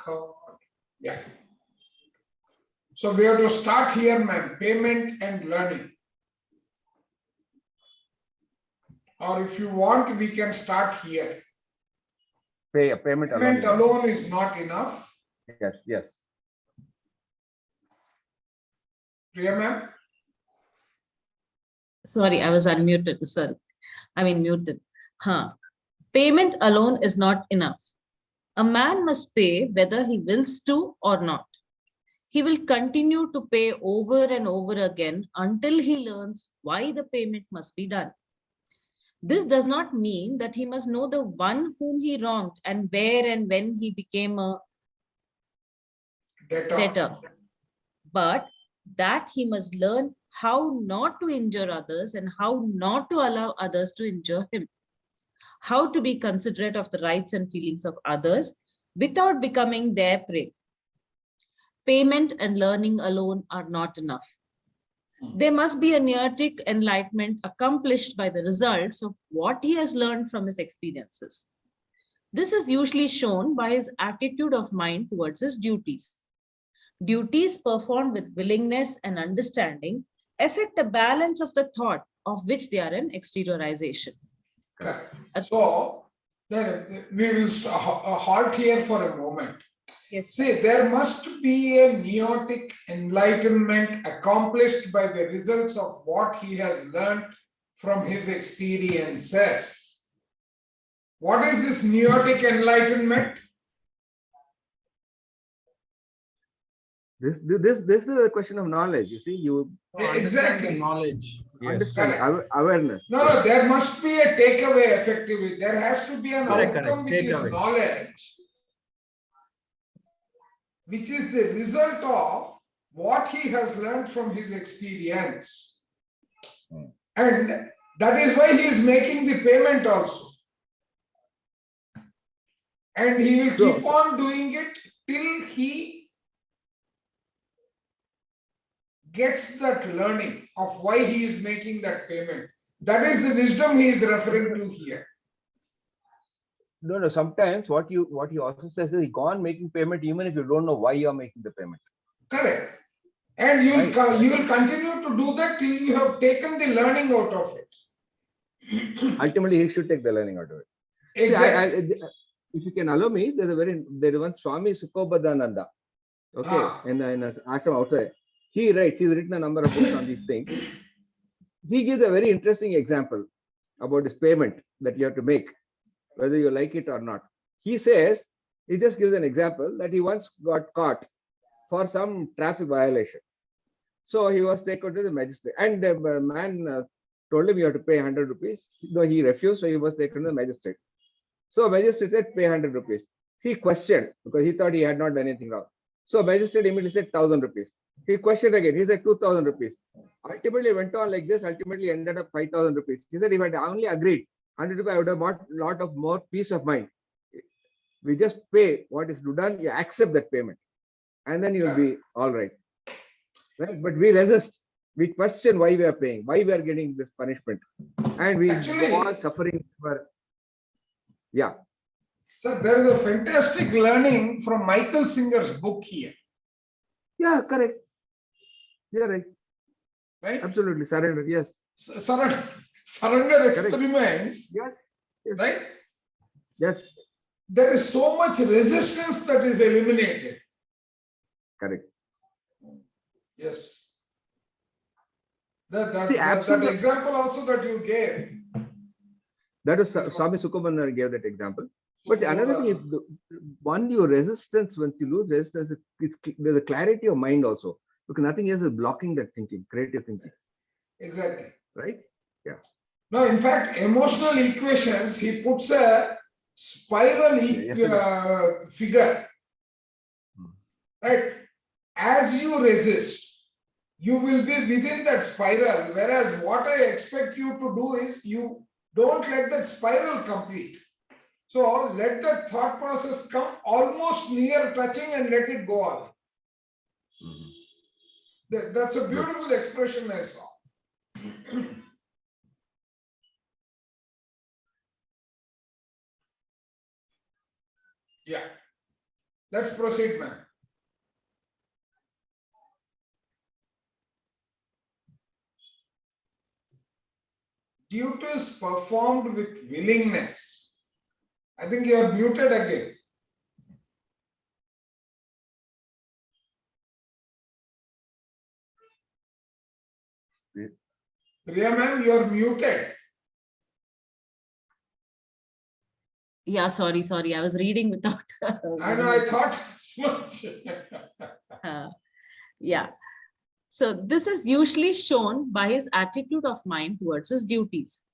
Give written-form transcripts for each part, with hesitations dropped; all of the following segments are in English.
God. Yeah. So we have to start here, ma'am. Payment and learning. Or if you want, we can start here. Payment alone is not enough. Yes, yes. Priya, ma'am? Sorry, I was unmuted. Sorry. Muted. Payment alone is not enough. A man must pay whether he wills to or not. He will continue to pay over and over again until he learns why the payment must be done. This does not mean that he must know the one whom he wronged and where and when he became a debtor, but that he must learn how not to injure others and how not to allow others to injure him, how to be considerate of the rights and feelings of others without becoming their prey. Payment and learning alone are not enough. There must be a neotic enlightenment accomplished by the results of what he has learned from his experiences. This is usually shown by his attitude of mind towards his duties. Duties performed with willingness and understanding affect a balance of the thought of which they are an exteriorization. Correct. So then we will halt here for a moment. Yes. See, there must be a neotic enlightenment accomplished by the results of what he has learned from his experiences. What is this neotic enlightenment? This is a question of knowledge. You see, you exactly knowledge. Understand awareness. No, there must be a takeaway effectively. There has to be an outcome which is knowledge, which is the result of what he has learned from his experience. And that is why he is making the payment also. And he will keep on doing it till he gets that learning of why he is making that payment. That is the wisdom he is referring to here. No. Sometimes what he also says is, go on making payment even if you don't know why you are making the payment. Correct. And you will continue to do that till you have taken the learning out of it. Ultimately, he should take the learning out of it. Exactly. See, if you can allow me, there is one Swami Sukobhadananda. Okay, in an ashram outside. He writes. He's written a number of books on these things. He gives a very interesting example about this payment that you have to make, whether you like it or not. He says, he just gives an example that he once got caught for some traffic violation. So he was taken to the magistrate, and the man told him you have to pay 100 rupees. No, he refused, so he was taken to the magistrate. So magistrate said, pay 100 rupees. He questioned because he thought he had not done anything wrong. So magistrate immediately said 1,000 rupees. He questioned again. He said 2,000 rupees. Ultimately went on like this. Ultimately ended up 5,000 rupees. He said, if I had only agreed 100 rupees, I would have bought a lot of more peace of mind. We just pay what is done. You accept that payment, and then you'll be all right. Right? But we resist. We question why we are paying, why we are getting this punishment, and we go on suffering for. Yeah. Sir, there is a fantastic learning from Michael Singer's book here. Yeah, correct. You're right. Right? Absolutely. Surrender. Yes. Surrender experiments. Yes. Right? Yes. There is so much resistance that is eliminated. Correct. Yes. That example also that you gave. That is Swami Sukobhadananda gave that example. But another thing is, your resistance, once you lose resistance, there's a clarity of mind also, because nothing else is blocking that thinking, creative thinking. Exactly. Right? Yeah. No, in fact, emotional equations, he puts a spiral figure. Right? As you resist, you will be within that spiral, whereas what I expect you to do is you don't let that spiral complete. So let that thought process come almost near touching and let it go on. That's a beautiful expression I saw. Yeah. Let's proceed, ma'am. Duties performed with willingness. I think you are muted again. Priya ma'am, you are muted. Yeah, sorry. I was reading without. I know, I thought as much. Yeah. So this is usually shown by his attitude of mind towards his duties.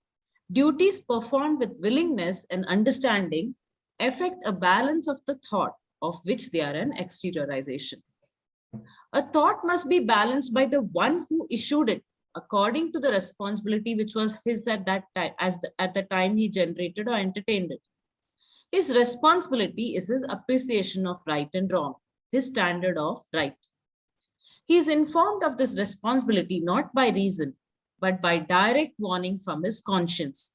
Duties performed with willingness and understanding affect a balance of the thought, of which they are an exteriorization. A thought must be balanced by the one who issued it according to the responsibility which was his at that time, at the time he generated or entertained it. His responsibility is his appreciation of right and wrong, his standard of right. He is informed of this responsibility not by reason, but by direct warning from his conscience,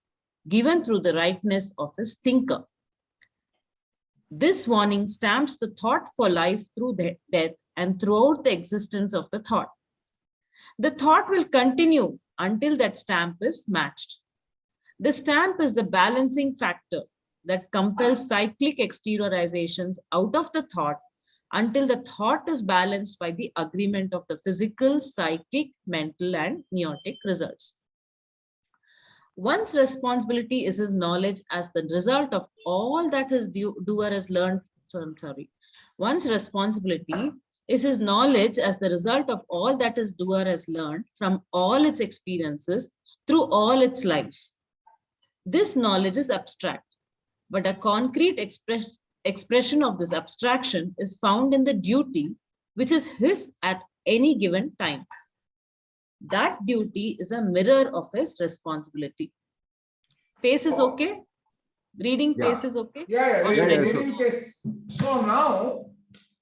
given through the rightness of his thinker. This warning stamps the thought for life through death and throughout the existence of the thought. The thought will continue until that stamp is matched. The stamp is the balancing factor that compels cyclic exteriorizations out of the thought until the thought is balanced by the agreement of the physical, psychic, mental, and neotic results. One's responsibility is his knowledge as the result of all that his doer has learned. One's responsibility is his knowledge as the result of all that his doer has learned from all its experiences through all its lives. This knowledge is abstract, but a concrete expression of this abstraction is found in the duty, which is his at any given time. That duty is a mirror of his responsibility. Pace is okay? Reading pace is okay? Yeah, reading pace. So now,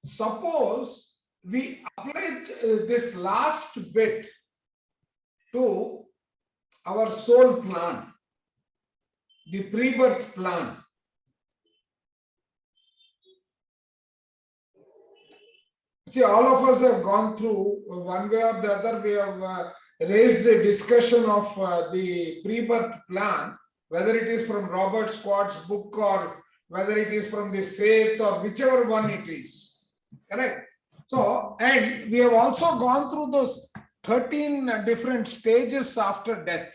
suppose we apply this last bit to our soul plan, the pre-birth plan. See, all of us have gone through, one way or the other, we have raised the discussion of the pre-birth plan, whether it is from Robert Squat's book or whether it is from the Seth or whichever one it is. Correct? So, and we have also gone through those 13 different stages after death.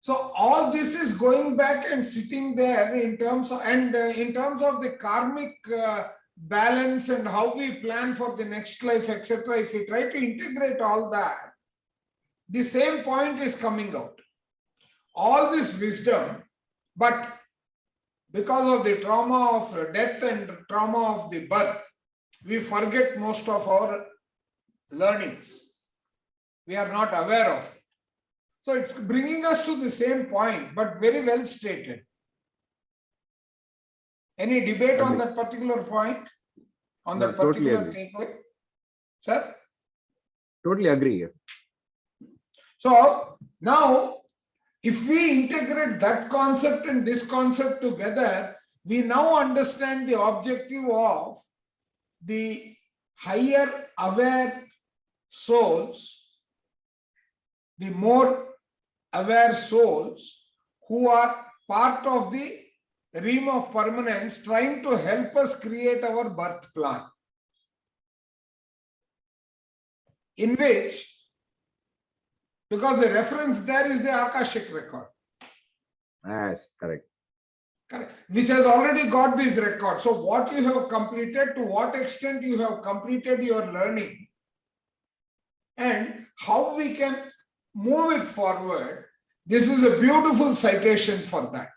So all this is going back and sitting there in terms of, and in terms of the karmic balance and how we plan for the next life, etc. If we try to integrate all that, the same point is coming out. All this wisdom, but because of the trauma of death and trauma of the birth, we forget most of our learnings. We are not aware of it. So it's bringing us to the same point, but very well stated. Any debate on that particular point? On that particular takeaway? Sir? Totally agree. So now, if we integrate that concept and this concept together, we now understand the objective of the higher aware souls, the more aware souls who are part of the realm of permanence, trying to help us create our birth plan, in which, because the reference there is the Akashic record. Yes, correct. Correct. Which has already got this record. So what you have completed, to what extent you have completed your learning, and how we can move it forward. This is a beautiful citation for that.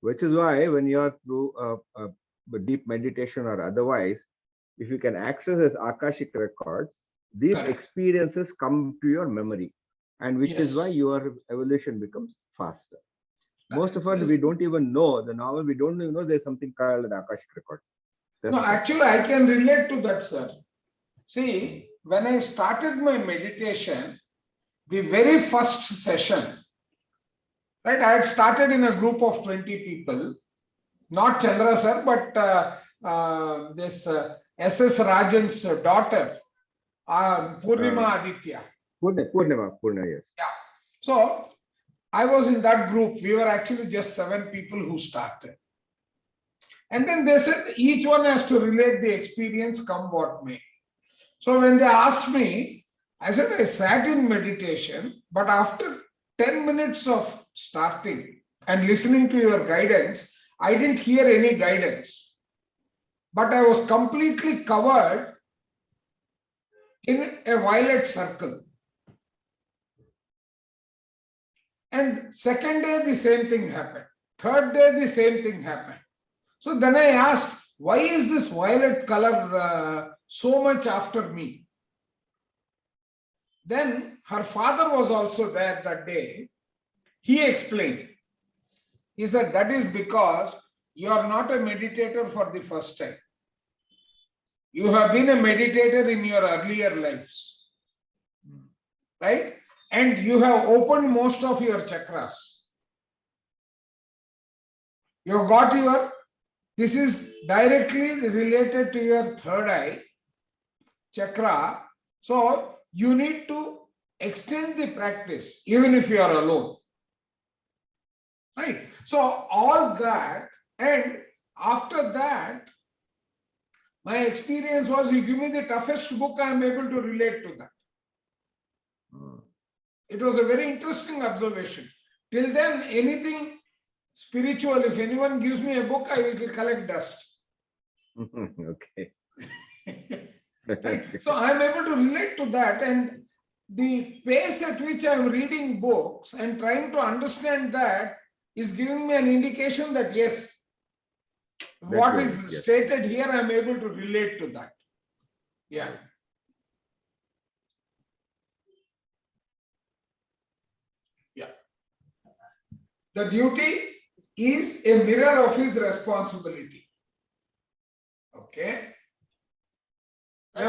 Which is why when you are through a deep meditation or otherwise, if you can access this Akashic records, these experiences come to your memory, and which is why your evolution becomes faster. Most of us, we don't even know the novel. We don't even know there's something called an Akashic record. No, actually, I can relate to that, sir. See, when I started my meditation, the very first session, Right? I had started in a group of 20 people, not Chandra sir, but this S.S. Rajan's daughter, Purnima Aditya. Purnima, yes. Yeah. So I was in that group. We were actually just 7 people who started. And then they said each one has to relate the experience, come what may. So when they asked me, I said I sat in meditation, but after 10 minutes of starting and listening to your guidance, I didn't hear any guidance. But I was completely covered in a violet circle. And second day, the same thing happened. Third day, the same thing happened. So then I asked, why is this violet color so much after me? Then her father was also there that day. He explained. He said, that is because you are not a meditator for the first time. You have been a meditator in your earlier lives. Right? And you have opened most of your chakras. You have got your, this is directly related to your third eye chakra. So you need to extend the practice even if you are alone. Right? So all that, and after that, my experience was, you give me the toughest book, I am able to relate to that. It was a very interesting observation. Till then, anything spiritual, if anyone gives me a book, I will collect dust. Okay. Right? So I am able to relate to that, and the pace at which I am reading books and trying to understand that is giving me an indication that yes, what is stated here, I am able to relate to that. Yeah. Yeah. The duty is a mirror of his responsibility. Okay. A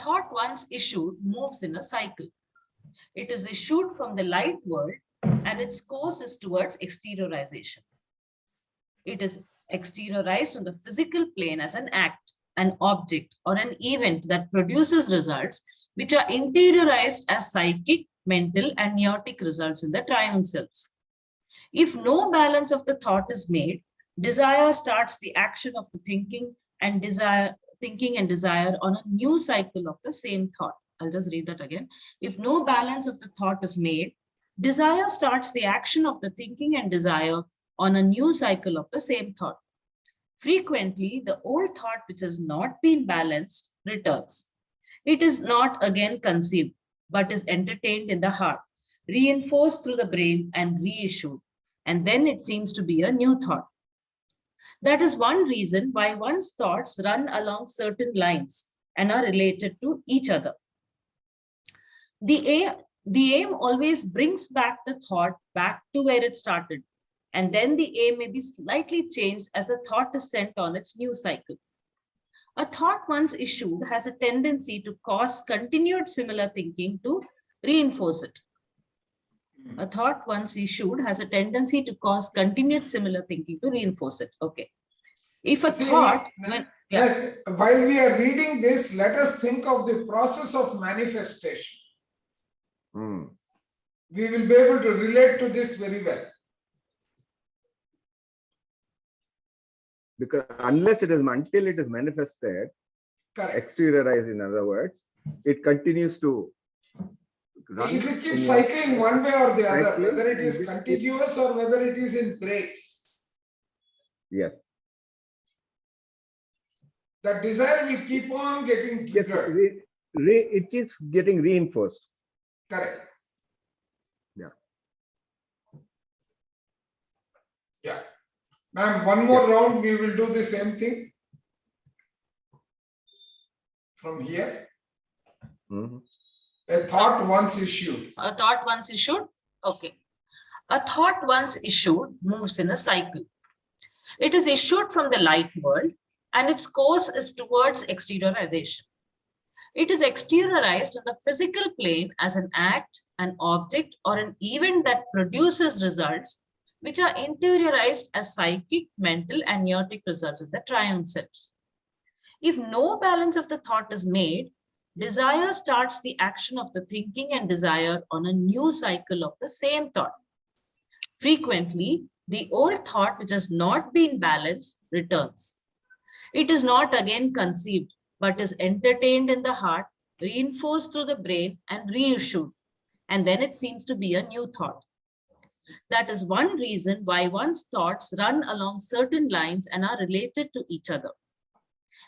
thought once issued moves in a cycle. It is issued from the light world and its course is towards exteriorization. It is exteriorized on the physical plane as an act, an object, or an event that produces results which are interiorized as psychic, mental, and neotic results in the triune selves. If no balance of the thought is made, desire starts the action of the thinking and desire on a new cycle of the same thought. I'll just read that again. If no balance of the thought is made, desire starts the action of the thinking and desire on a new cycle of the same thought. Frequently, the old thought which has not been balanced returns. It is not again conceived, but is entertained in the heart, reinforced through the brain and reissued. And then it seems to be a new thought. That is one reason why one's thoughts run along certain lines and are related to each other. The aim always brings back the thought back to where it started, and then the aim may be slightly changed as the thought is sent on its new cycle. A thought once issued has a tendency to cause continued similar thinking to reinforce it. A thought once issued has a tendency to cause continued similar thinking to reinforce it. Okay. If a thought... While we are reading this, let us think of the process of manifestation. We will be able to relate to this very well. Because until it is manifested, exteriorized in other words, it continues to run. It will keep cycling one way or the other, whether it is contiguous or whether it is in breaks. Yes. The desire will keep on getting triggered. Yes, it keeps getting reinforced. Correct. Yeah. Yeah. Ma'am, one more round, we will do the same thing. From here. A thought once issued. A thought once issued? Okay. A thought once issued moves in a cycle. It is issued from the light world and its course is towards exteriorization. It is exteriorized on the physical plane as an act, an object or an event that produces results which are interiorized as psychic, mental, and neotic results of the triune selves. If no balance of the thought is made, desire starts the action of the thinking and desire on a new cycle of the same thought. Frequently, the old thought which has not been balanced returns. It is not again conceived, but is entertained in the heart, reinforced through the brain, and reissued. And then it seems to be a new thought. That is one reason why one's thoughts run along certain lines and are related to each other.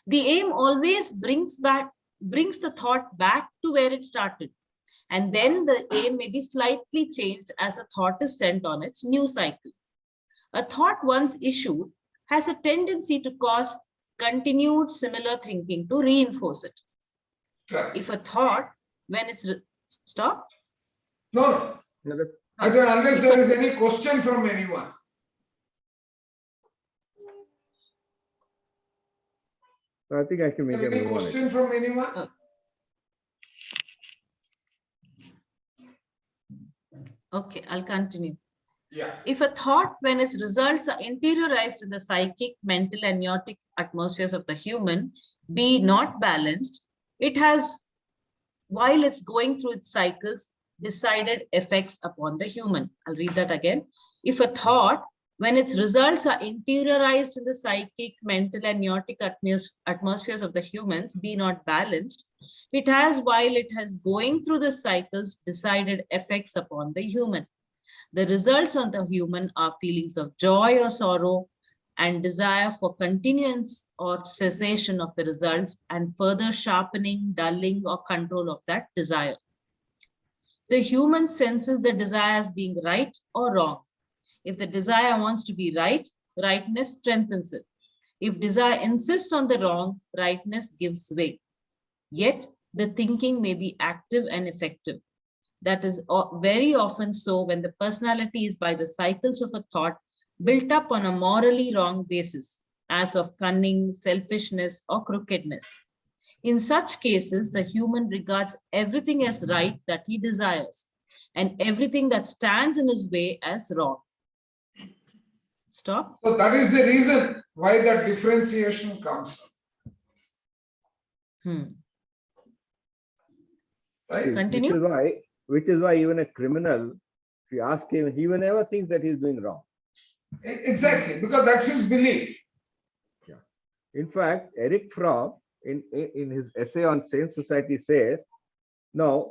The aim always brings the thought back to where it started. And then the aim may be slightly changed as the thought is sent on its new cycle. A thought once issued has a tendency to cause continued similar thinking to reinforce it. Correct. If a thought, when it's stop? No. I don't, unless there is any question from anyone. I think I can make any question from anyone? Okay, I'll continue. Yeah. If a thought, when its results are interiorized in the psychic, mental, and neotic atmospheres of the human, be not balanced, it has, while it's going through its cycles, decided effects upon the human. I'll read that again. If a thought, when its results are interiorized in the psychic, mental, and neotic atmospheres of the humans, be not balanced, it has, while it has going through the cycles, decided effects upon the human. The results on the human are feelings of joy or sorrow, and desire for continuance or cessation of the results, and further sharpening, dulling, or control of that desire. The human senses the desire as being right or wrong. If the desire wants to be right, rightness strengthens it. If desire insists on the wrong, rightness gives way. Yet, the thinking may be active and effective. That is very often so when the personality is by the cycles of a thought built up on a morally wrong basis, as of cunning, selfishness, or crookedness. In such cases, the human regards everything as right that he desires, and everything that stands in his way as wrong. Stop. So that is the reason why the differentiation comes. Right? Continue. Which is why even a criminal, if you ask him, he will never think that he's doing wrong. Exactly, because that's his belief. Yeah. In fact, Eric Fromm, in his essay on Sane Society says, now,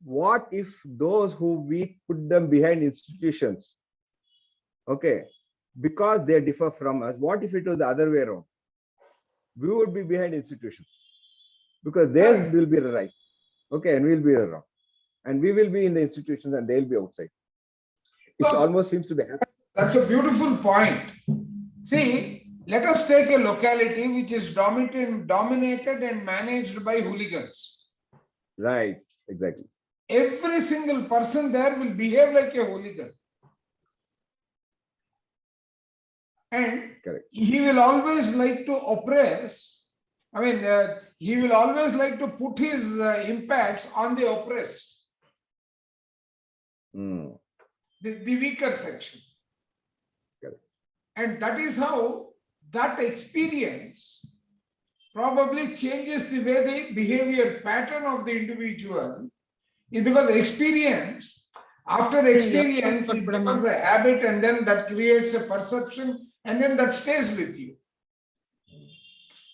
what if those who we put them behind institutions, okay, because they differ from us, what if it was the other way around? We would be behind institutions because theirs will be the right, okay, and we'll be the wrong. And we will be in the institutions and they'll be outside. It almost seems to be happening. That's a beautiful point. See, let us take a locality which is dominated and managed by hooligans. Right, exactly. Every single person there will behave like a hooligan. And correct, he will always like to oppress. I mean, he will always like to put his impacts on the oppressed. The weaker section. Correct. And that is how that experience probably changes the way the behavior pattern of the individual. Because experience, after experience, it becomes a habit, and then that creates a perception, and then that stays with you.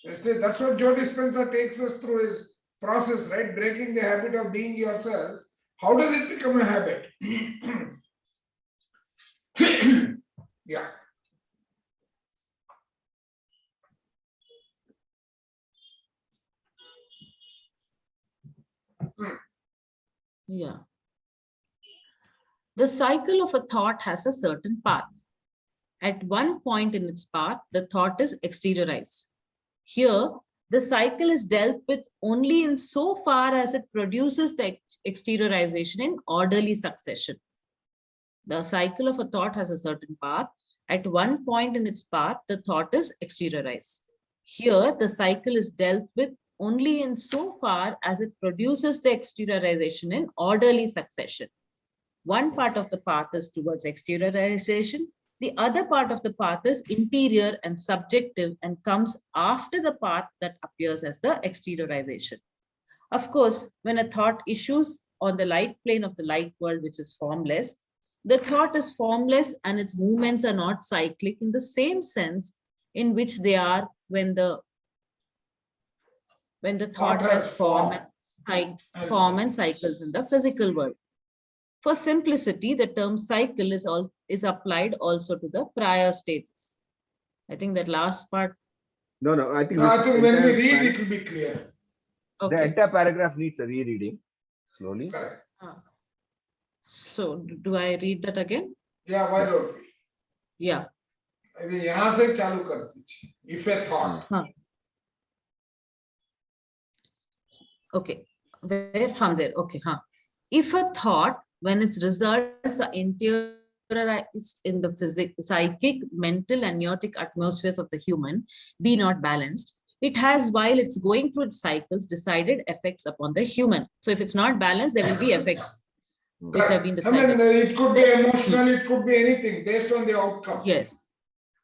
That's what Joe Dispenza takes us through his process, right? Breaking the habit of being yourself. How does it become a habit? Yeah. Yeah. The cycle of a thought has a certain path. At one point in its path, the thought is exteriorized. Here, the cycle is dealt with only in so far as it produces the exteriorization in orderly succession. The cycle of a thought has a certain path. At one point in its path, the thought is exteriorized. Here, the cycle is dealt with only in so far as it produces the exteriorization in orderly succession. One part of the path is towards exteriorization. The other part of the path is interior and subjective and comes after the path that appears as the exteriorization. Of course, when a thought issues on the light plane of the light world, which is formless, the thought is formless and its movements are not cyclic in the same sense in which they are when the thought has form and cycles in the physical world. For simplicity, the term cycle is applied also to the prior stages. I think that last part. No, I think when we read it will be clear. Okay. The entire paragraph needs a rereading slowly. Correct. So do I read that again? Yeah, why don't we? Yeah. If a thought. Okay. Where from there? Okay. If a thought, when its results are interiorized in the psychic, mental, and neotic atmospheres of the human, be not balanced, it has, while it's going through its cycles, decided effects upon the human. So if it's not balanced, there will be effects which have been decided. It could be emotional, it could be anything based on the outcome. Yes.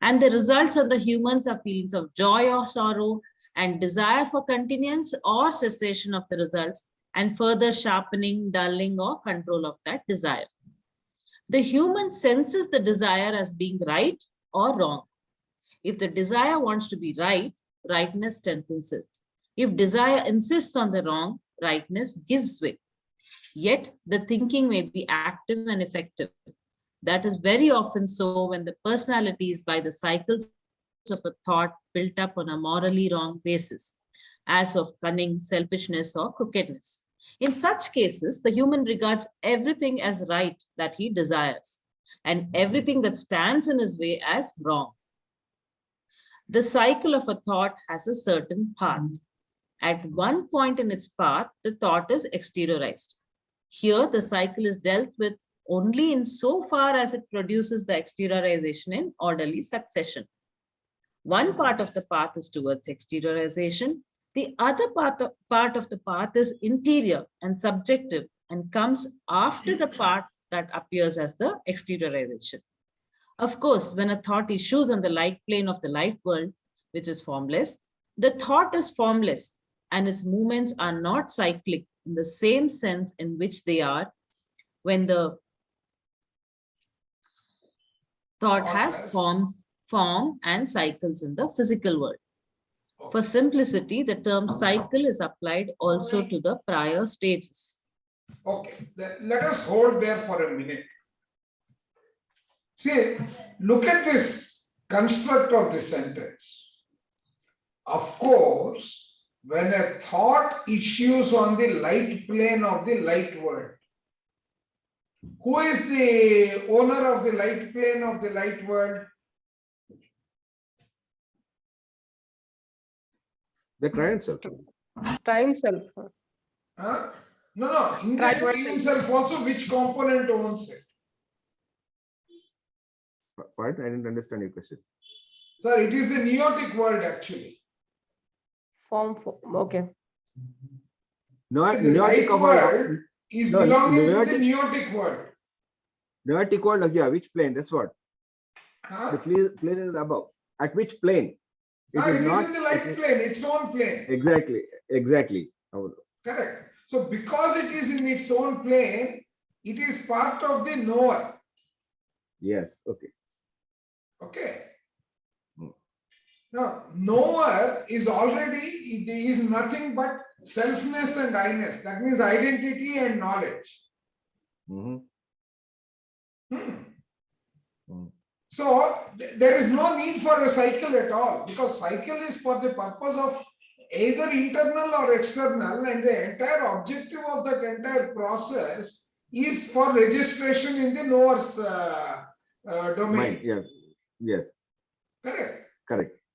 And the results of the humans are feelings of joy or sorrow and desire for continuance or cessation of the results and further sharpening, dulling, or control of that desire. The human senses the desire as being right or wrong. If the desire wants to be right, rightness strengthens it. If desire insists on the wrong, rightness gives way. Yet the thinking may be active and effective. That is very often so when the personality is by the cycles of a thought built up on a morally wrong basis, as of cunning, selfishness, or crookedness. In such cases, the human regards everything as right that he desires, and everything that stands in his way as wrong. The cycle of a thought has a certain path. At one point in its path, the thought is exteriorized. Here, the cycle is dealt with only in so far as it produces the exteriorization in orderly succession. One part of the path is towards exteriorization. The other part of the path is interior and subjective and comes after the part that appears as the exteriorization. Of course, when a thought issues on the light plane of the light world, which is formless, the thought is formless and its movements are not cyclic in the same sense in which they are when the thought has form and cycles in the physical world. For simplicity, the term cycle is applied also to the prior stages. Okay, let us hold there for a minute. See, look at this construct of this sentence. Of course, when a thought issues on the light plane of the light world, who is the owner of the light plane of the light world? The triune self. Triune self. No. In the triune self also, which component owns it? What? I didn't understand your question. Sir, it is the neotic world actually. Form. Okay. The light world is belonging to the neotic world. Neotic world, yeah, which plane? That's what. The plane is above. At which plane? It is in the light plane, its own plane. Exactly. Correct. So because it is in its own plane, it is part of the knower. Yes, Okay. Now, knower is nothing but selfness and I-ness. That means identity and knowledge. So there is no need for a cycle at all, because cycle is for the purpose of either internal or external, and the entire objective of that entire process is for registration in the knower's domain. Yes.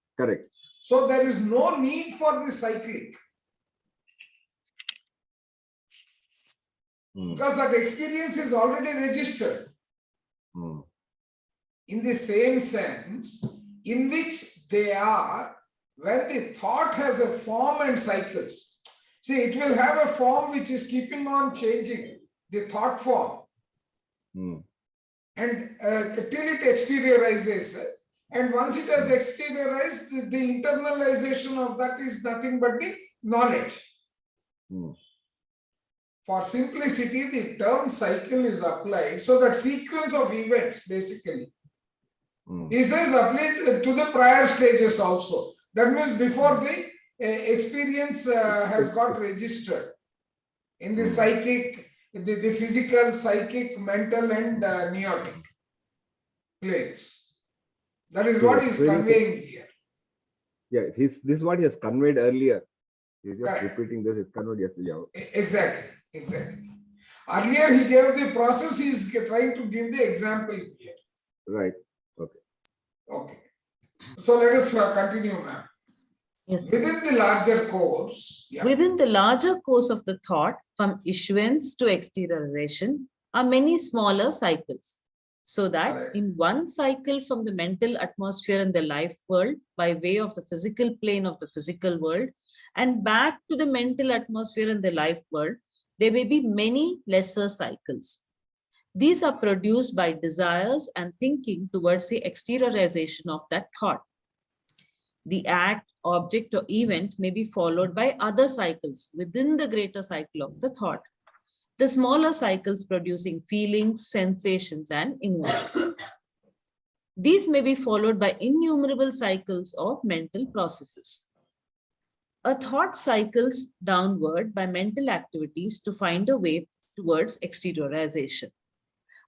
Correct. So there is no need for the cyclic. Because that experience is already registered. In the same sense in which they are when the thought has a form and cycles. See, it will have a form which is keeping on changing, the thought form. And till it exteriorizes. And once it has exteriorized, the internalization of that is nothing but the knowledge. For simplicity, the term cycle is applied. So that sequence of events, basically, he says applied to the prior stages also. That means before the experience has got registered in the psychic, the physical, psychic, mental, and neotic planes. That is what he is conveying here. Yeah, this is what he has conveyed earlier. He's just repeating this. It's conveyed yesterday. Exactly. Earlier he gave the process. He is trying to give the example here. Right. Okay. So let us continue, ma'am. Yes. Within the larger course. Yeah. Within the larger course of the thought, from issuance to exteriorization, are many smaller cycles. So that in one cycle from the mental atmosphere in the life world by way of the physical plane of the physical world and back to the mental atmosphere in the life world, there may be many lesser cycles. These are produced by desires and thinking towards the exteriorization of that thought. The act, object, or event may be followed by other cycles within the greater cycle of the thought. The smaller cycles producing feelings, sensations, and emotions. These may be followed by innumerable cycles of mental processes. A thought cycles downward by mental activities to find a way towards exteriorization.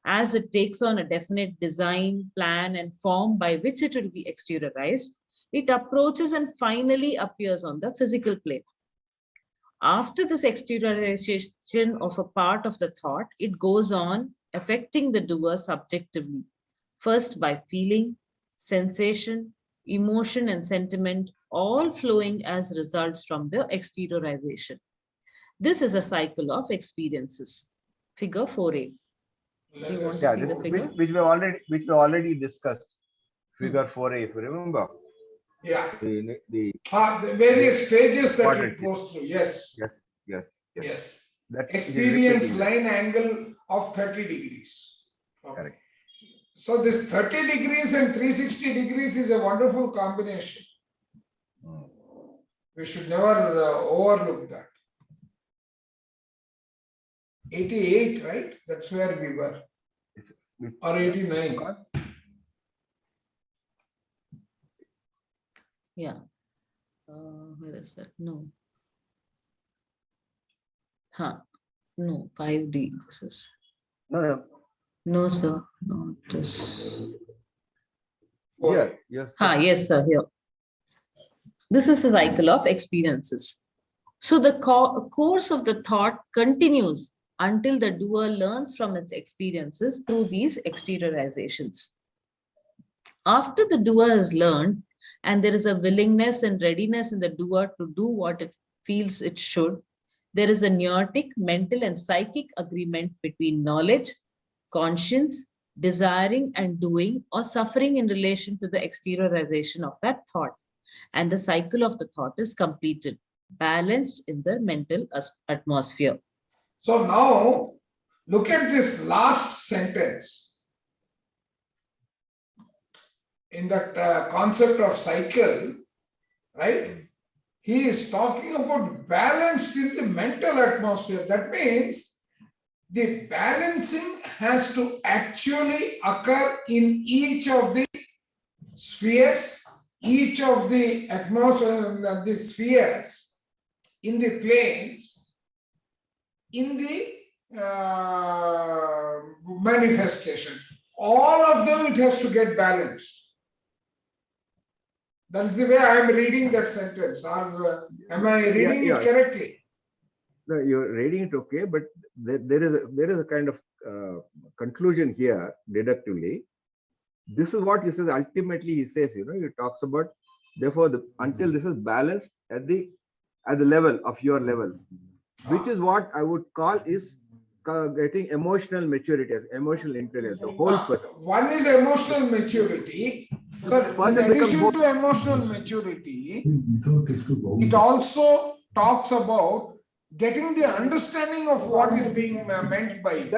As it takes on a definite design, plan, and form by which it will be exteriorized, it approaches and finally appears on the physical plane. After this exteriorization of a part of the thought, it goes on affecting the doer subjectively, first by feeling, sensation, emotion, and sentiment, all flowing as results from the exteriorization. This is a cycle of experiences. Figure 4a. Do you want to see the figure? Which we already discussed. Figure 4a, if you remember. Yeah. The various stages that it goes through. Yes. That experience line angle of 30 degrees. Okay. Correct. So this 30 degrees and 360 degrees is a wonderful combination. We should never overlook that. 88, right? That's where we were. Or 89. Yeah. Where is that? No. No, 5D. This is. No, sir. Not this. Yeah. Yes. Yes, sir. Here. This is a cycle of experiences. So the course of the thought continues until the doer learns from its experiences through these exteriorizations. After the doer has learned, and there is a willingness and readiness in the doer to do what it feels it should, there is a neotic, mental, and psychic agreement between knowledge, conscience, desiring and doing, or suffering in relation to the exteriorization of that thought. And the cycle of the thought is completed, balanced in the mental atmosphere. So now, look at this last sentence. In that concept of cycle, right? He is talking about balanced in the mental atmosphere. That means the balancing has to actually occur in each of the spheres, each of the atmosphere, the spheres, in the planes, in the manifestation. All of them, it has to get balanced. That's the way I am reading that sentence. Or am I reading it correctly? No, you're reading it okay, but there is a kind of conclusion here deductively. This is what he says. Ultimately, he says, he talks about, therefore, until this is balanced at the level of your level, which is what I would call is getting emotional maturity, emotional intelligence. The whole person. One is emotional maturity. Sir, in addition to emotional maturity, it also talks about getting the understanding of what is being meant by it.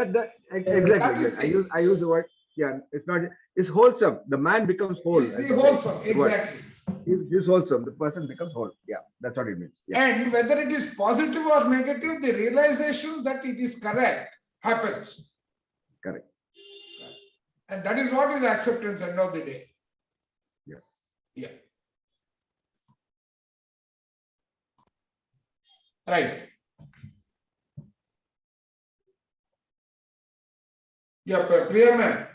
Exactly. I use the word. Yeah, it's not. It's wholesome. The man becomes whole. The wholesome, exactly. He's wholesome. The person becomes whole. Yeah, that's what it means. Yeah. And whether it is positive or negative, the realization that it is correct happens. Correct. And that is what is acceptance end of the day. Yeah. Yeah. Right. Yeah, Priya ma'am.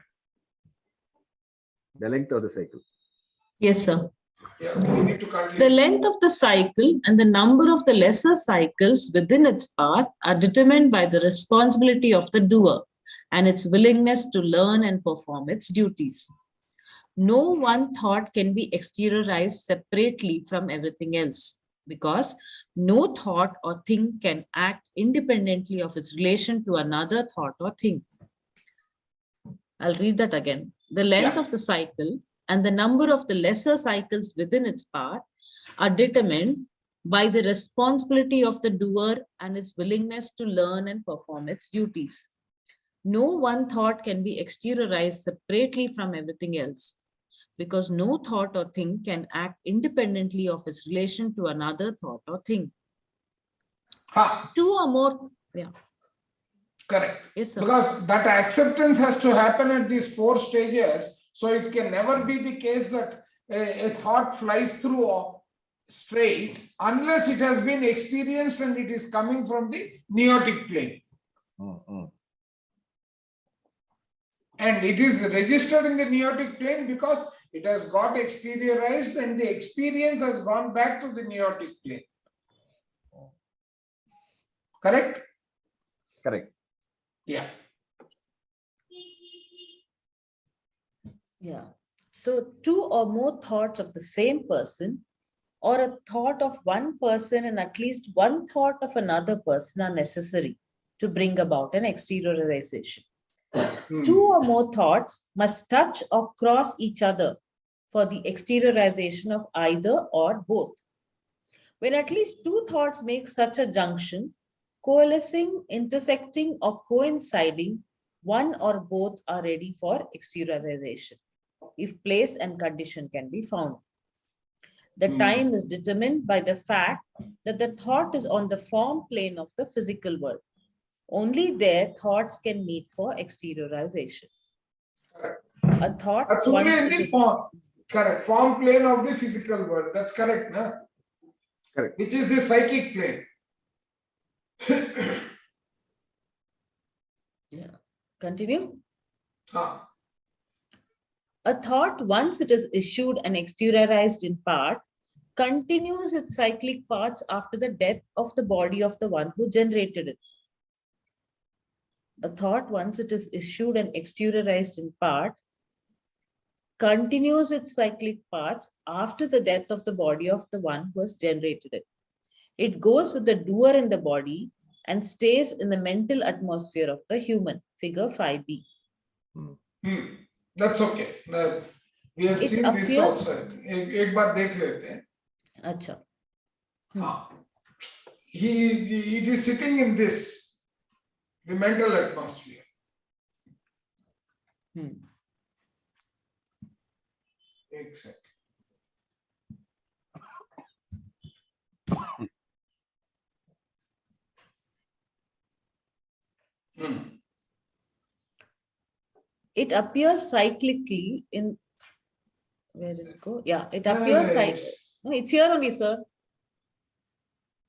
The length of the cycle. Yes, sir. Yeah, we need to continue. The length of the cycle and the number of the lesser cycles within its path are determined by the responsibility of the doer and its willingness to learn and perform its duties. No one thought can be exteriorized separately from everything else, because no thought or thing can act independently of its relation to another thought or thing. I'll read that again. The length of the cycle and the number of the lesser cycles within its path are determined by the responsibility of the doer and its willingness to learn and perform its duties. No one thought can be exteriorized separately from everything else, because no thought or thing can act independently of its relation to another thought or thing. Two or more, Correct. Yes, sir. Because that acceptance has to happen at these 4 stages. So it can never be the case that a thought flies through straight unless it has been experienced and it is coming from the neotic plane. And it is registered in the neotic plane because it has got exteriorized and the experience has gone back to the neotic plane. Correct? Correct. Yeah. Yeah. So 2 or more thoughts of the same person, or a thought of one person and at least one thought of another person, are necessary to bring about an exteriorization. 2 or more thoughts must touch or cross each other for the exteriorization of either or both. When at least 2 thoughts make such a junction, coalescing, intersecting, or coinciding, one or both are ready for exteriorization, if place and condition can be found. The time is determined by the fact that the thought is on the form plane of the physical world. Only there thoughts can meet for exteriorization. Correct. A thought That's only in the form. Correct. Form plane of the physical world. That's correct, no? Correct. Which is the psychic plane. Yeah. Continue. A thought, once it is issued and exteriorized in part, continues its cyclic paths after the death of the body of the one who generated it. A thought, once it is issued and exteriorized in part, continues its cyclic paths after the death of the body of the one who has generated it. It goes with the doer in the body and stays in the mental atmosphere of the human, figure 5b. That's okay. We have seen this also. एक बार देख लेते हैं. अच्छा. It is sitting in this, the mental atmosphere. Exactly. It appears cyclically in, where did it go? Yeah, it appears cyclically. No, it's here only, sir.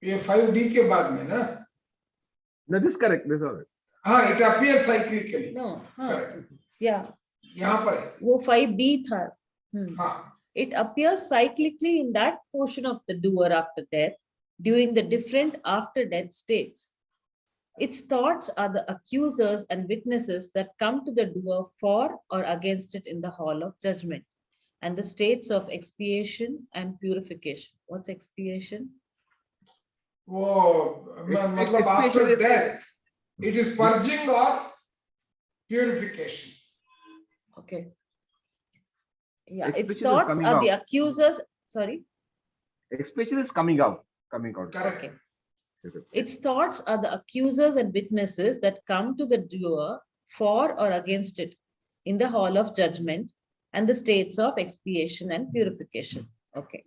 ये 5D के बाद में ना? No, this is correct. This is all right. It appears cyclically. No, correct. Yeah. यहाँ पर है. वो 5B था. It appears cyclically in that portion of the doer after death during the different after death states. Its thoughts are the accusers and witnesses that come to the doer for or against it in the hall of judgment, and the states of expiation and purification. What's expiation? मतलब after death, it is purging or purification. Okay. Yeah, its thoughts are the accusers. Sorry. Expiation is coming out. Correct. Okay. Its thoughts are the accusers and witnesses that come to the doer for or against it in the hall of judgment and the states of expiation and purification. Okay.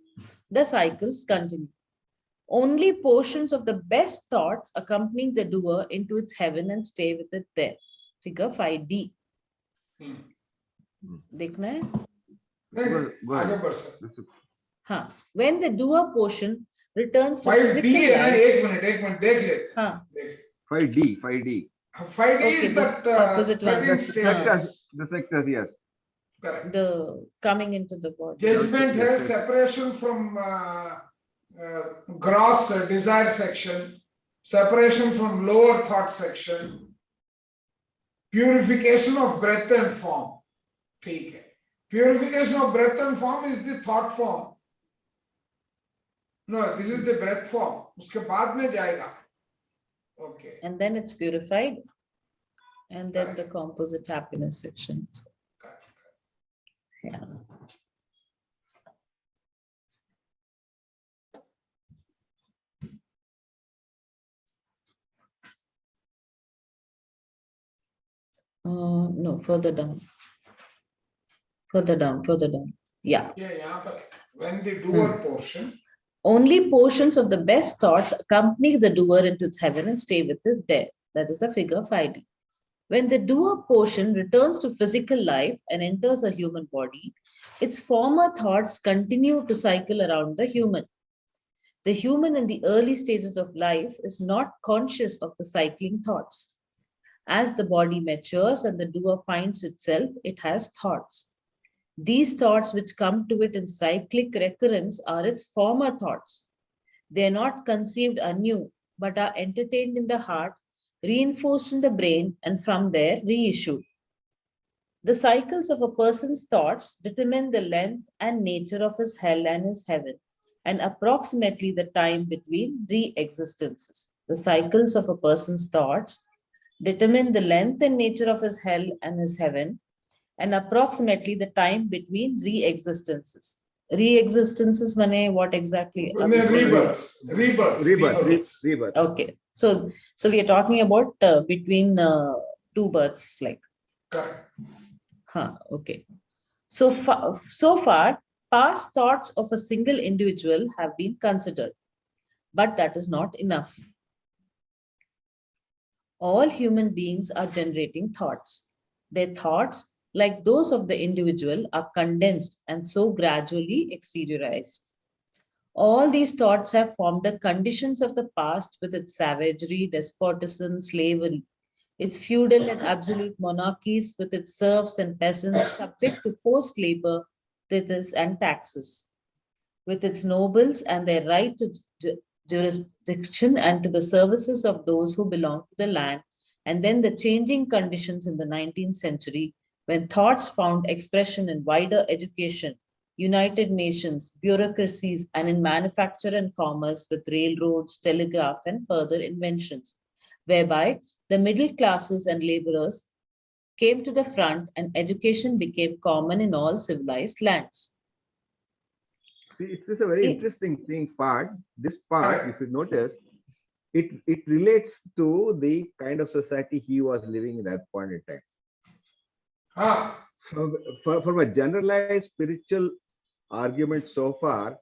The cycles continue. Only portions of the best thoughts accompany the doer into its heaven and stay with it there. Figure 5D. देखना है? When the doer portion returns to 5D physical life. एक minute देख लेते हैं. 5D. 5D is that opposite 13 stages. The sectors, yes. Correct. The coming into the body. Judgment has separation from gross desire section, separation from lower thought section, purification of breath and form. ठीक है. Purification of breath and form is the thought form. No, this is the breath form. उसके बाद में जाएगा. Okay. And then it's purified. And then the composite happiness section. Yeah. No, further down. Further down. Yeah. Yeah. When the doer portion. Only portions of the best thoughts accompany the doer into its heaven and stay with it there. That is the figure 5D. When the doer portion returns to physical life and enters a human body, its former thoughts continue to cycle around the human. The human in the early stages of life is not conscious of the cycling thoughts. As the body matures and the doer finds itself, it has thoughts. These thoughts which come to it in cyclic recurrence are its former thoughts. They are not conceived anew, but are entertained in the heart, reinforced in the brain, and from there reissued. The cycles of a person's thoughts determine the length and nature of his hell and his heaven, and approximately the time between re-existences. The cycles of a person's thoughts determine the length and nature of his hell and his heaven, and approximately the time between re-existences. Re-existences mean what exactly? Rebirths. Okay. So we are talking about between two births, like. Correct. Okay. So far, past thoughts of a single individual have been considered, but that is not enough. All human beings are generating thoughts. Their thoughts, like those of the individual, are condensed and so gradually exteriorized. All these thoughts have formed the conditions of the past with its savagery, despotism, slavery, its feudal and absolute monarchies with its serfs and peasants subject to forced labor, tithes and taxes, with its nobles and their right to jurisdiction and to the services of those who belong to the land, and then the changing conditions in the 19th century when thoughts found expression in wider education, United Nations, bureaucracies, and in manufacture and commerce with railroads, telegraph, and further inventions, whereby the middle classes and laborers came to the front and education became common in all civilized lands. It's a very interesting part. This part, if you notice, it relates to the kind of society he was living in that point in time. So from a generalized spiritual argument so far,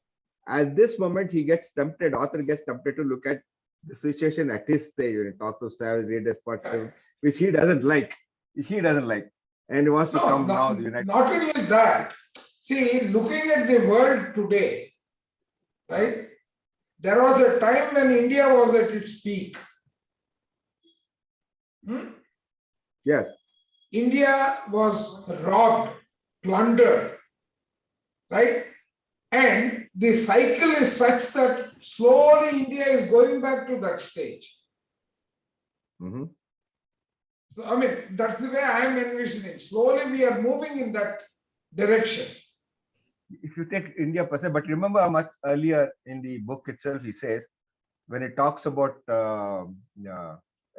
at this moment he gets tempted, author gets tempted to look at the situation at his stage when he talks of savagery, despotism, which he doesn't like. And he wants to come now. Not only that. See, looking at the world today, right? There was a time when India was at its peak. Yes. India was robbed, plundered, right? And the cycle is such that slowly India is going back to that stage. So, I mean, that's the way I am envisioning. Slowly we are moving in that direction. If you take India per se, but remember how much earlier in the book itself he says, when it talks about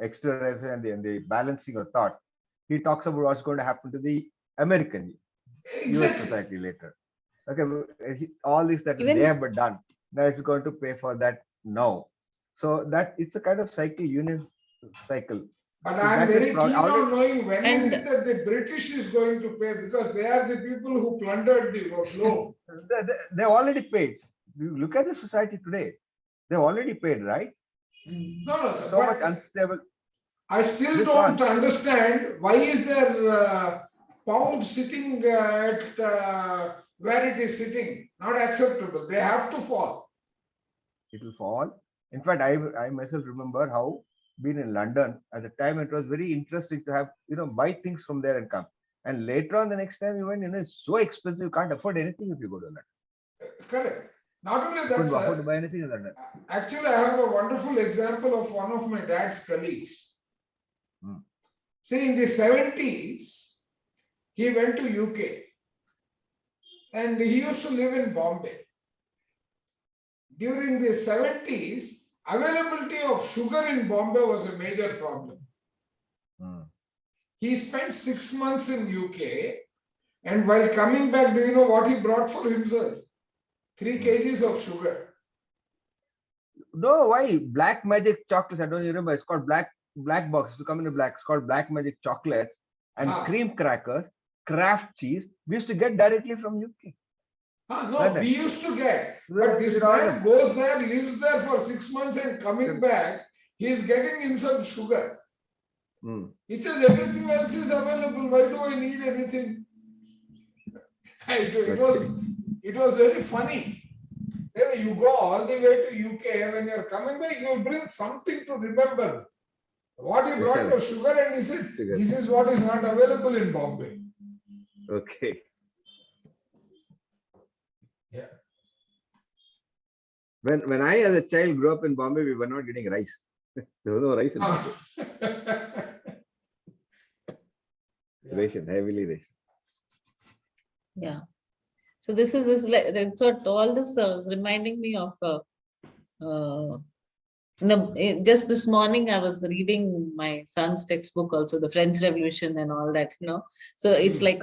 exteriorization and the balancing of thought, he talks about what's going to happen to the American US society later. Okay, all this that they have done, now it's going to pay for that now. So that it's a kind of cycle, union cycle. But So I am that is very proud- keen on already- knowing when is And- it that the British is going to pay, because they are the people who plundered the globe. They already paid. You look at the society today. They already paid, right? No, sir. So but much unstable. I still This don't one. understand why is there pound sitting at where it is sitting. Not acceptable. They have to fall. It will fall. In fact, I myself remember how being in London at the time, it was very interesting to have, buy things from there and come. And later on, the next time you went, it's so expensive, you can't afford anything if you go to London. Correct. Not only You that, couldn't afford to sir. buy anything in London. Actually, I have a wonderful example of one of my dad's colleagues. See, in the 70s, he went to UK and he used to live in Bombay. During the 70s, availability of sugar in Bombay was a major problem. He spent 6 months in UK, and while coming back, do you know what he brought for himself? 3 kgs of sugar. No, why? Black Magic chocolates, I don't remember. It's called black box. To come in a black, it's called Black Magic chocolates and cream crackers, Kraft cheese. We used to get directly from UK. No, London. we used to get. But this man goes there, lives there for 6 months, and coming back, he is getting himself sugar. He says everything else is available. Why do I need anything? It was very funny. You go all the way to UK. When you are coming back, you will bring something to remember. What he brought was sugar, and he said, "This is what is not available in Bombay." Okay. Yeah. When I, as a child, grew up in Bombay, we were not getting rice. There was no rice in Bombay. Ration, heavily ration. Yeah. So this is like, so all this is reminding me of just this morning I was reading my son's textbook also, the French Revolution and all that, So it's like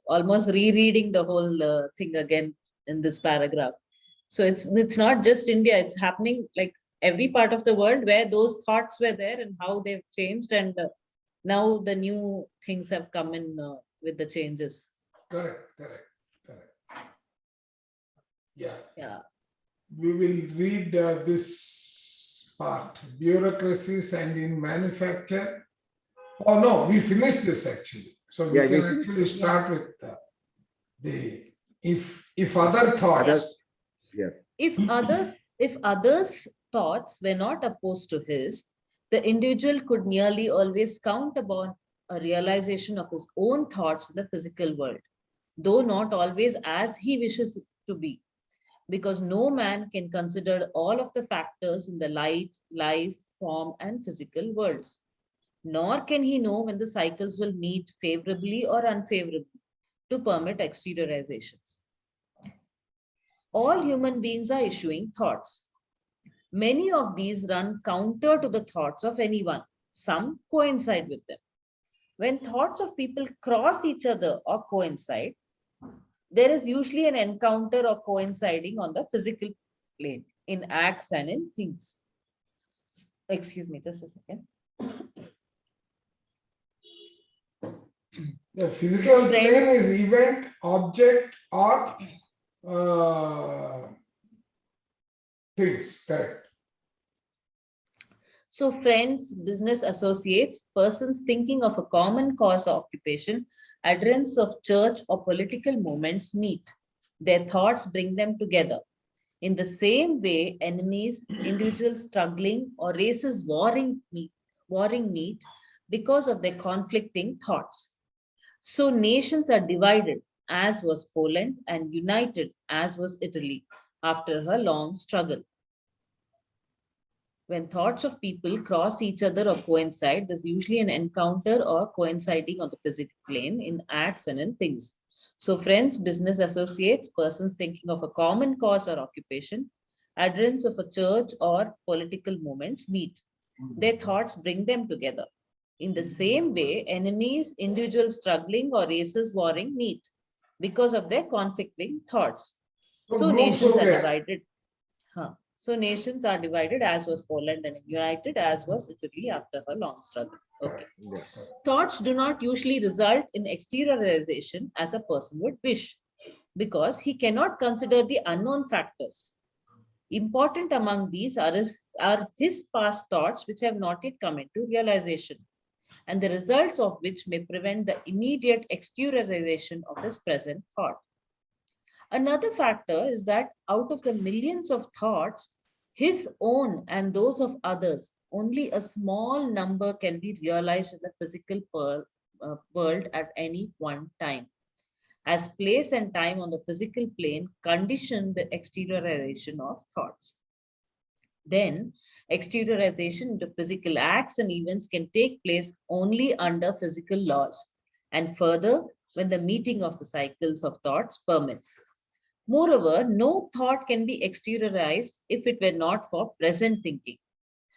almost rereading the whole thing again in this paragraph. So it's not just India, it's happening like every part of the world where those thoughts were there and how they've changed, and now the new things have come in with the changes. Correct. Yeah. We will read this part, bureaucracies and in manufacture. Oh no, we finished this actually. So we can actually start with the if other thoughts. Yes. If others' thoughts were not opposed to his, the individual could nearly always count upon a realization of his own thoughts in the physical world, though not always as he wishes it to be, because no man can consider all of the factors in the light, life, form, and physical worlds. Nor can he know when the cycles will meet favorably or unfavorably to permit exteriorizations. All human beings are issuing thoughts. Many of these run counter to the thoughts of anyone. Some coincide with them. When thoughts of people cross each other or coincide, there is usually an encounter or coinciding on the physical plane, in acts and in things. Excuse me, just a second. The physical plane is event, object, or things, correct. So friends, business associates, persons thinking of a common cause or occupation, adherents of church or political movements meet. Their thoughts bring them together. In the same way, enemies, individuals struggling, or races warring meet because of their conflicting thoughts. So nations are divided, as was Poland, and united, as was Italy, after her long struggle. When thoughts of people cross each other or coincide, there's usually an encounter or coinciding on the physical plane in acts and in things. So friends, business associates, persons thinking of a common cause or occupation, adherents of a church or political movements meet. Their thoughts bring them together. In the same way, enemies, individuals struggling, or races warring meet because of their conflicting thoughts. So nations are divided. So nations are divided, as was Poland, and united, as was Italy after her long struggle. Okay. Yeah. Thoughts do not usually result in exteriorization as a person would wish, because he cannot consider the unknown factors. Important among these are his past thoughts, which have not yet come into realization, and the results of which may prevent the immediate exteriorization of his present thought. Another factor is that out of the millions of thoughts, his own and those of others, only a small number can be realized in the physical world at any one time, as place and time on the physical plane condition the exteriorization of thoughts. Then, exteriorization into physical acts and events can take place only under physical laws, and further, when the meeting of the cycles of thoughts permits. Moreover, no thought can be exteriorized if it were not for present thinking.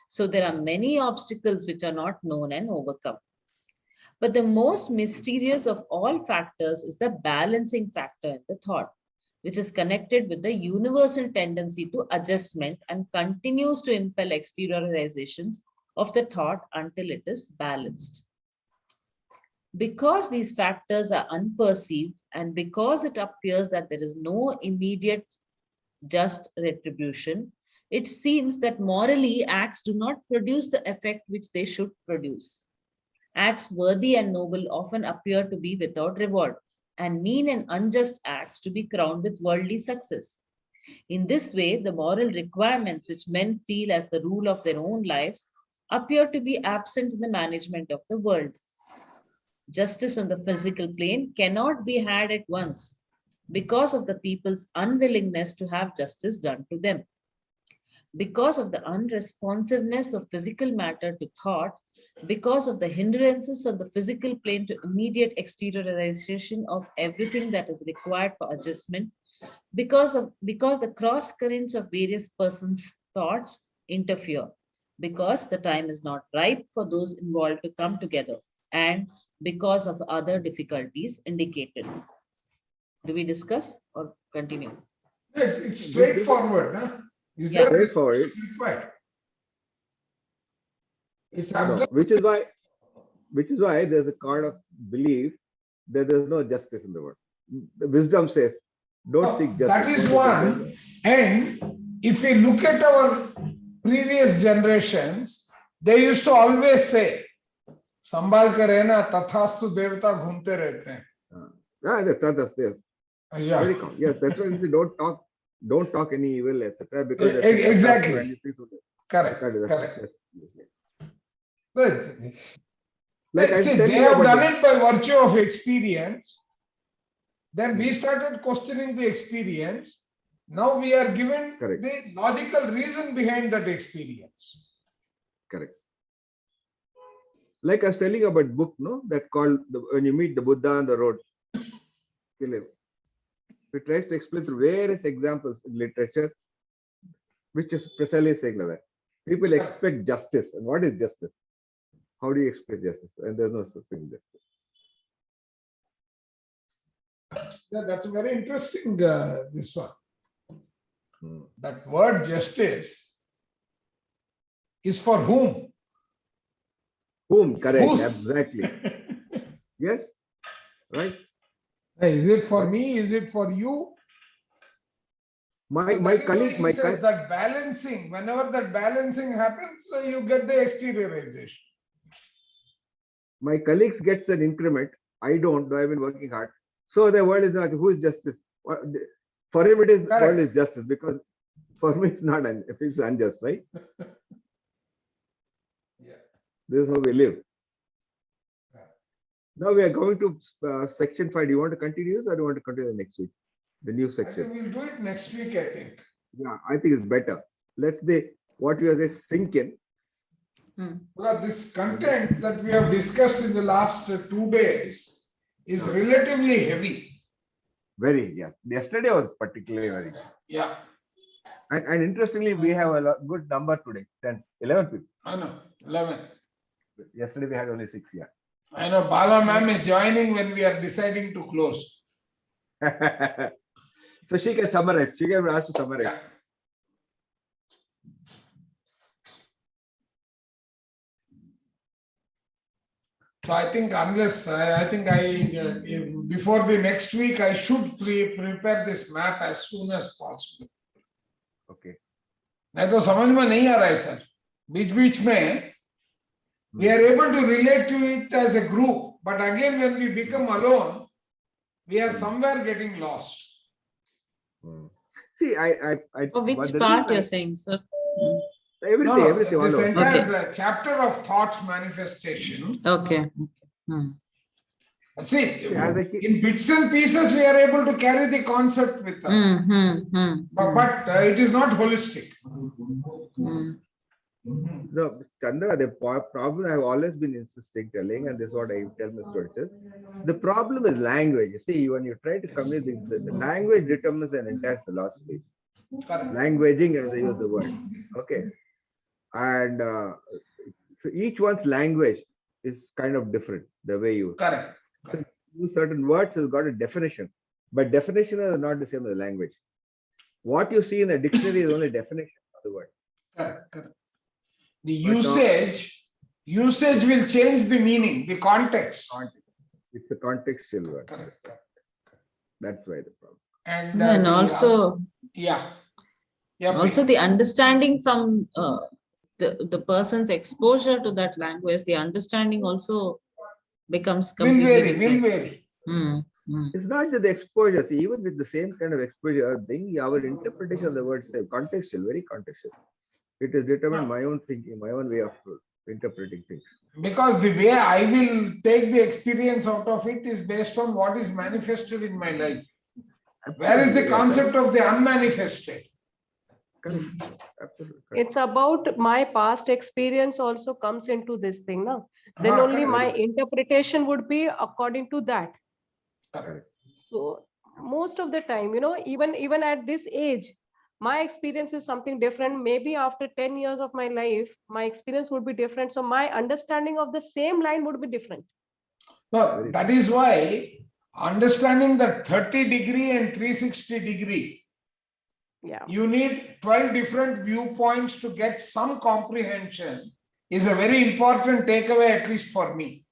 So there are many obstacles which are not known and overcome. But the most mysterious of all factors is the balancing factor in the thought, which is connected with the universal tendency to adjustment and continues to impel exteriorizations of the thought until it is balanced. Because these factors are unperceived and because it appears that there is no immediate just retribution, it seems that morally acts do not produce the effect which they should produce. Acts worthy and noble often appear to be without reward, and mean and unjust acts to be crowned with worldly success. In this way, the moral requirements which men feel as the rule of their own lives appear to be absent in the management of the world. Justice on the physical plane cannot be had at once because of the people's unwillingness to have justice done to them. Because of the unresponsiveness of physical matter to thought, because of the hindrances of the physical plane to immediate exteriorization of everything that is required for adjustment, because the cross currents of various persons' thoughts interfere, because the time is not ripe for those involved to come together, and because of other difficulties indicated. Do we discuss or continue? It's straightforward. Huh? Is Yeah. there Straightforward. required? It's No, absolute. which is why there's a kind of belief that there's no justice in the world. The wisdom says, don't seek justice. That is one. And if we look at our previous generations, they used to always say, संभाल कर रहना तथास्तु देवता घूमते रहते हैं. That's there. Yeah. Yes, that's why we say don't talk any evil, etc. Because Exactly. Correct. But like see, they have done it by virtue of experience. Then we started questioning the experience. Now we are given the logical reason behind that experience. Correct. Like I was telling you about book, no, that called when you meet the Buddha on the road. It tries to explain through various examples in literature, which is precisely saying that people expect justice. And what is justice? How do you expect justice? And there's no such thing justice. Yeah, that's very interesting, this one. That word justice is for whom? Whom? Correct. Exactly. Yes. Right. Is it for me? Is it for you? My colleague says that balancing, whenever that balancing happens, so you get the exteriorization. My colleagues gets an increment. I don't, though I've been working hard. So the world is not, who is justice? For him it is world is justice, because for me it's not, if it's unjust, right? Yeah. This is how we live. Now we are going to section 5. Do you want to continue or do you want to continue the next week? The new section. I think we'll do it next week, I think. Yeah, I think it's better. Let's say what we are saying sink in. Well, this content that we have discussed in the last 2 days is relatively heavy. Very, yeah. Yesterday was particularly very. Yeah. And interestingly, we have a good number today. 10, 11 people. I know, 11. Yesterday we had only 6, yeah. I know, Bala ma'am is joining when we are deciding to close. So she can summarize. She can ask to summarize. Yeah. So I think before the next week, I should prepare this map as soon as possible. Okay. नहीं तो समझ में नहीं आ रहा है sir. बीच में we are able to relate to it as a group, but again when we become alone, we are somewhere getting lost. See, For which part you're saying, sir? Everything. This all over. entire chapter of thoughts manifestation. Okay. See, in bits and pieces, we are able to carry the concept with us. But it is not holistic. No, Chandra, the problem I've always been insisting, telling, and this is what I tell my students, the problem is language. You see, when you try to communicate, the language determines an entire philosophy. Correct. Languaging, as I use the word. Okay. And so each one's language is kind of different, the way you use certain words has got a definition, but definition is not the same as language. What you see in the dictionary is only definition of the word. Correct. The usage will change the meaning, the context. It's a contextual word. Correct. That's why the problem. And also, also the understanding from the person's exposure to that language, the understanding also becomes completely will vary. It's not just the exposure. See, even with the same kind of exposure, our interpretation of the word is contextual, very contextual. It is determined my own thinking, my own way of interpreting things. Because the way I will take the experience out of it is based on what is manifested in my life. Absolutely. Where is the concept of the unmanifested? Absolutely. It's about my past experience also comes into this thing. No? Then only my interpretation would be according to that. Correct. So most of the time, even at this age, my experience is something different. Maybe after 10 years of my life, my experience would be different. So my understanding of the same line would be different. No, that is why understanding the 30-degree and 360-degree, you need 12 different viewpoints to get some comprehension is a very important takeaway, at least for me.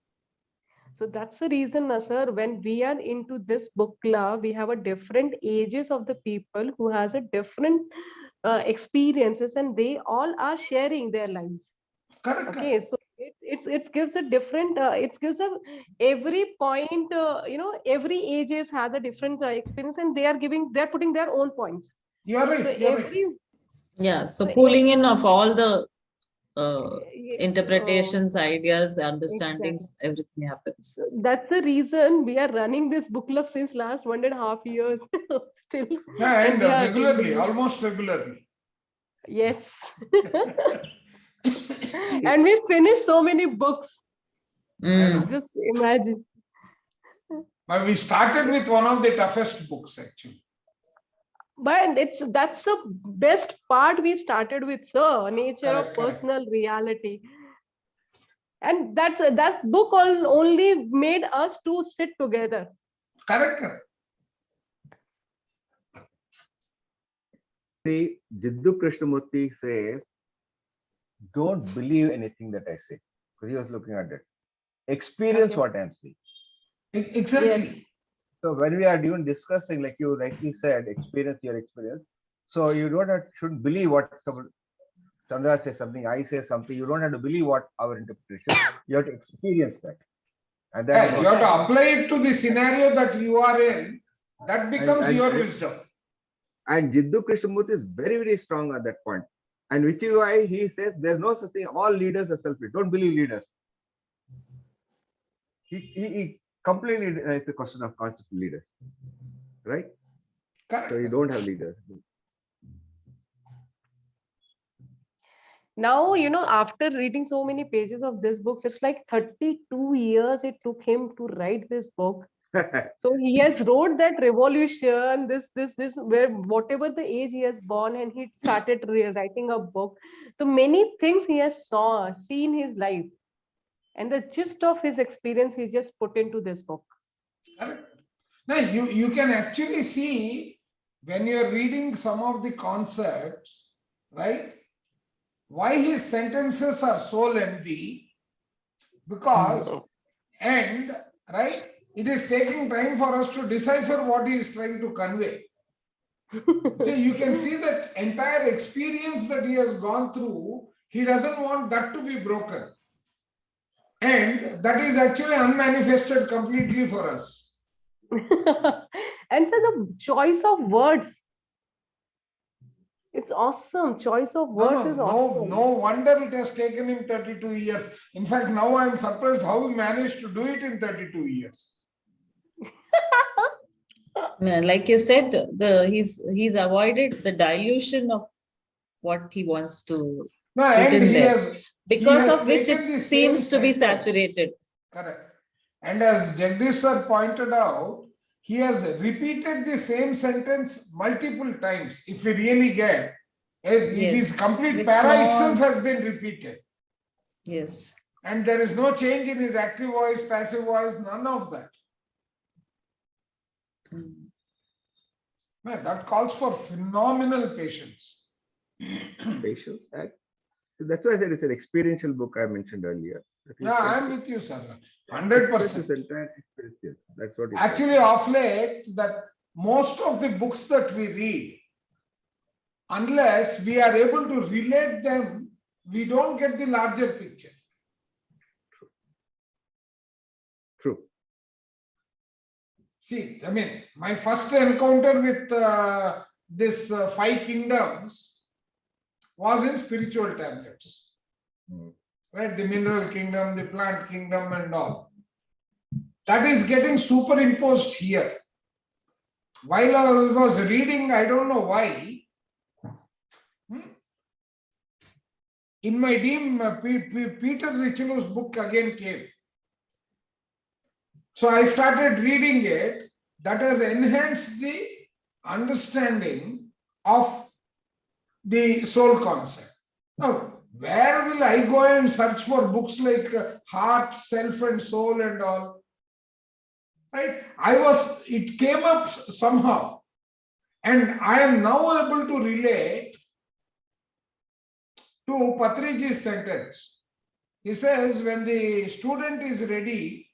So that's the reason, sir, when we are into this book club, we have a different ages of the people who has a different experiences, and they all are sharing their lives. Correct. Okay, so it gives a different, it gives a every point, every ages has a different experience, and they're putting their own points. You're right. So pulling in of all the interpretations, ideas, understandings, everything happens. That's the reason we are running this book club since last 1.5 years. Still. And regularly, almost regularly. Yes. And we finished so many books. Just imagine. But we started with one of the toughest books, actually. But that's the best part we started with, sir. Nature of Personal Reality. And that book only made us to sit together. Correct. See, Jiddu Krishnamurti says, don't believe anything that I say. Because he was looking at it. Experience what I am saying. Exactly. Yes. So when we are even discussing, like you rightly said, experience your experience. So you shouldn't believe what Chandra says something, I say something. You don't have to believe what our interpretation. You have to experience that. And then you have to apply it to the scenario that you are in. That becomes your wisdom. And Jiddu Krishnamurti is very, very strong at that point. And which is why he says there's no such thing. All leaders are selfish. Don't believe leaders. He completely denies the question of concept of leaders. Right? Correct. So you don't have leaders. Now, after reading so many pages of this book, it's like 32 years it took him to write this book. So he has wrote that revolution, this, where whatever the age he has born, and he started writing a book. So many things he has seen his life, and the gist of his experience he just put into this book. Now you can actually see when you're reading some of the concepts, right? Why his sentences are so lengthy, because And, right, it is taking time for us to decipher what he is trying to convey. So you can see that entire experience that he has gone through, he doesn't want that to be broken. And that is actually unmanifested completely for us. And so the choice of words, it's awesome. Choice of words is awesome. No wonder it has taken him 32 years. In fact, now I am surprised how he managed to do it in 32 years. Like you said, he's avoided the dilution of what he wants to put in there, because of which it seems to be saturated. Correct. And as Jagdish sir pointed out, he has repeated the same sentence multiple times. If we really get, it is complete para itself has been repeated. Yes. And there is no change in his active voice, passive voice, none of that. That calls for phenomenal patience. Patience. That's why I said it's an experiential book I mentioned earlier. Yeah, I'm with you, sir. 100%. That's what. Actually, of late, that most of the books that we read, unless we are able to relate them, we don't get the larger picture. True. See, I mean, my first encounter with this 5 kingdoms was in spiritual tablets. Right, the mineral kingdom, the plant kingdom and all. That is getting superimposed here. While I was reading, I don't know why, in my dream, Peter Richelieu's book again came. So I started reading it. That has enhanced the understanding of the soul concept. Now, where will I go and search for books like Heart, Self and Soul and all? Right? It came up somehow. And I am now able to relate to Patriji's sentence. He says, when the student is ready,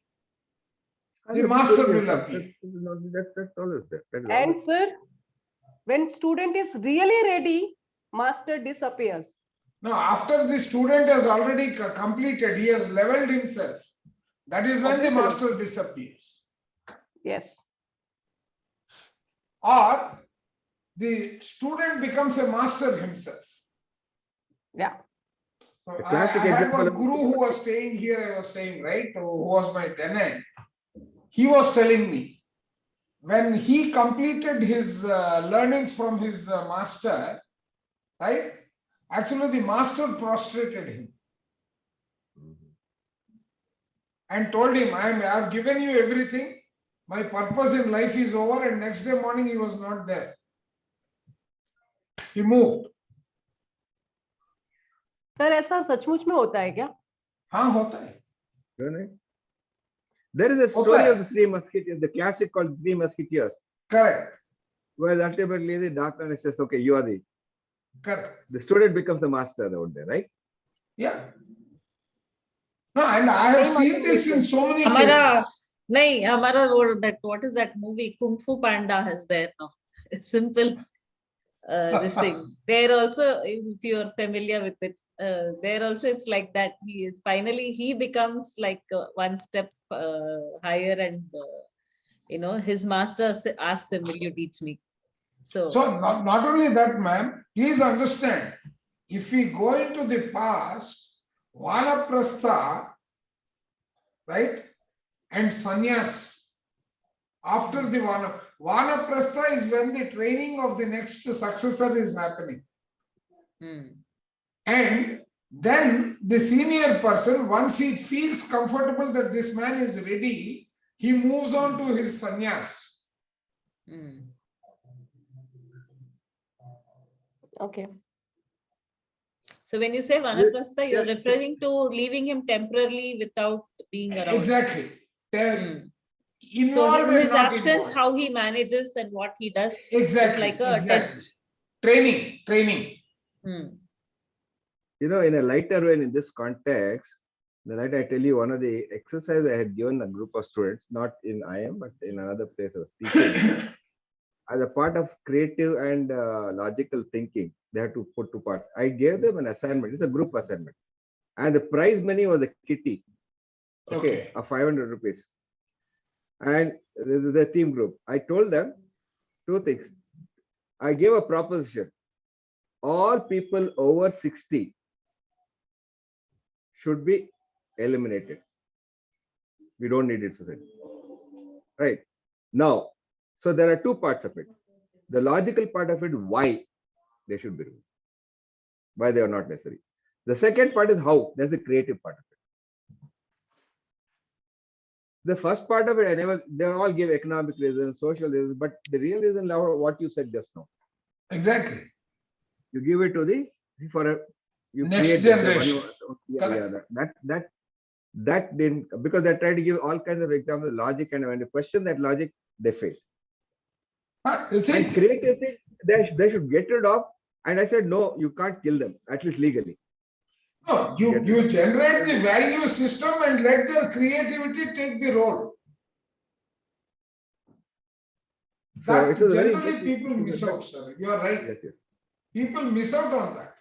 the master will appear. That's always there. And sir, when student is really ready, master disappears. Now, after the student has already completed, he has leveled himself. That is when the master disappears. Yes. Or the student becomes a master himself. Yeah. So I had one guru who was staying here, I was saying, right, who was my tenant. He was telling me, when he completed his learnings from his master, right, actually the master prostrated him and told him, I have given you everything, my purpose in life is over, and next day morning he was not there. He moved. Sir ऐसा सचमुच में होता है क्या? हाँ होता है. There is a story of the Three Musketeers, the classic called Three Musketeers. Correct. Where ultimately the Dark Knight says, okay, you are the. Correct. The student becomes the master out there, right? Yeah. No, and I have seen this in so many cases. That what is that movie? Kung Fu Panda has there now. It's simple. This thing. There also, if you are familiar with it, there also it's like that. He becomes like one step higher, and his master asks him, "Will you teach me?" So not only that, ma'am. Please understand. If we go into the past, Vanaprastha, right, and sannyas. After the Vanaprastha is when the training of the next successor is happening. And then the senior person, once he feels comfortable that this man is ready, he moves on to his sannyas. Okay. So when you say Vanaprastha, you're referring to leaving him temporarily without being around. Exactly. So in his absence, how he manages and what he does is like a test. Training. In a lighter way, in this context, The night I tell you, one of the exercises I had given a group of students, not in IM, but in another place I was teaching, as a part of creative and logical thinking, they had to put two parts. I gave them an assignment. It's a group assignment. And the prize money was a kitty, okay, of 500 rupees. And the team group, I told them two things. I gave a proposition. All people over 60 should be eliminated. We don't need it, society. Right. Now, so there are two parts of it. The logical part of it, why they should be removed, why they are not necessary. The second part is how. That's the creative part of it. The first part of it, they all give economic reasons, social reasons, but the real reason, what you said just now. Exactly. You give it to you next create generation. That didn't, because they try to give all kinds of examples, logic, and when you question that logic, they fail. And creative thing, they should get rid of. And I said, no, you can't kill them, at least legally. No, you generate the value system and let their creativity take the role. That generally people miss out, sir. You are right. Yes, yes. People miss out on that.